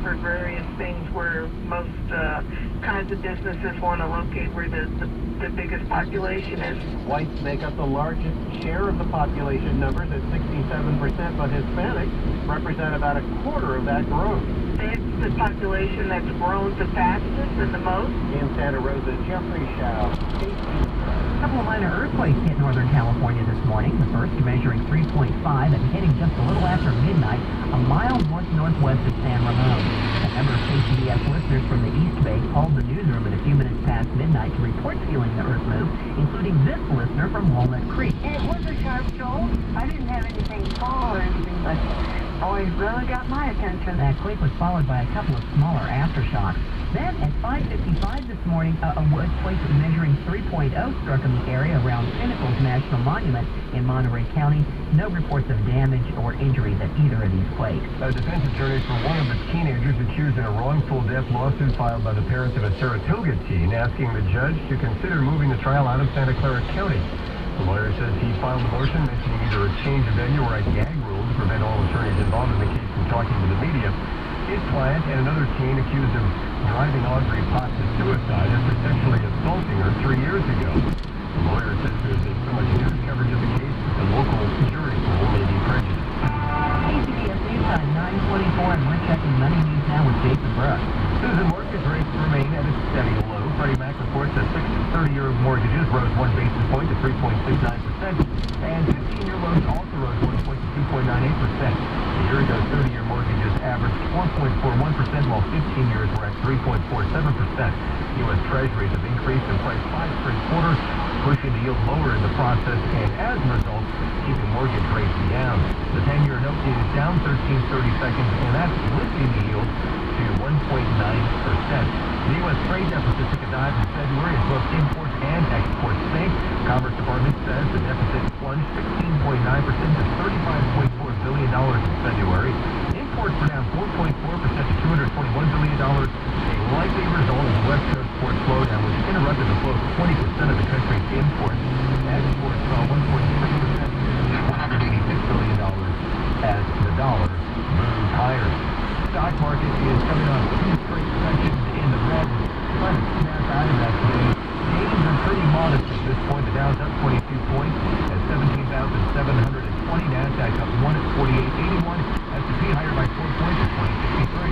for various things where most kinds of businesses want to locate where the biggest population is. Whites make up the largest share of the population numbers at 67%, but Hispanics represent about a quarter of that growth. It's the population that's grown the fastest and the most. In Santa Rosa, Jeffrey Shao, KC. A couple of minor earthquakes hit Northern California this morning. The first measuring 3.5 and hitting just a little after midnight, a mile north-northwest of San Ramon. A number of KCBS listeners from the East Bay called the newsroom at a few minutes past midnight to report feeling the earth move, including this listener from Walnut Creek. It was a sharp jolt. I didn't have anything fall or anything, but boy, it really got my attention. That quake was followed by a couple of smaller aftershocks. Then, at 5:55 this morning, a earthquake measuring 3.0 struck in the area around Pinnacles National Monument in Monterey County. No reports of damage or injuries at either of these quakes. A defense attorney for one of the teenagers accused in a wrongful death lawsuit filed by the parents of a Saratoga teen asking the judge to consider moving the trial out of Santa Clara County. The lawyer says he filed a motion mentioning either a change of venue or a gag rule to prevent all attorneys involved in the case from talking to the media. His client and another teen accused of driving Audrey Potts to suicide after sexually assaulting her 3 years ago. The lawyer says there's been so much news coverage of the case that the local jury pool may be prejudiced. KCBS News Time 9:24, and we're checking Money News now with Jason Brooks. Susan, mortgage rates remain at a steady low. Freddie Mac reports that 6 to 30-year mortgages rose 1 basis point to 3.69%, and 15-year loans also rose 1 point to 2.98%. A year ago, 30-year mortgages averaged 4.41%, while 15 years were at 3.47%. U.S. Treasuries have increased in price 5 straight quarters, pushing the yield lower in the process, and as a result, keeping mortgage rates down. The 10-year note is down 13/32, and that's lifting the yield to 1.9%. The U.S. trade deficit took a dive in February as both imports and exports sank. Commerce Department says the deficit plunged 16.9% to $35.4 billion in February. Imports were down 4.4% to $221 billion, a likely result of the West Coast port slowdown, which interrupted the flow of 20% of the country's imports. Exports fell 1.6% to $186 billion as the dollar moved higher. Stock market is coming off 2 straight sessions in the red, trying to snap out of that today. Gains are pretty modest at this point. The Dow's up 22 points at 17,720. NASDAQ up 1 at 48.81. S&P higher by 4 points at 2063.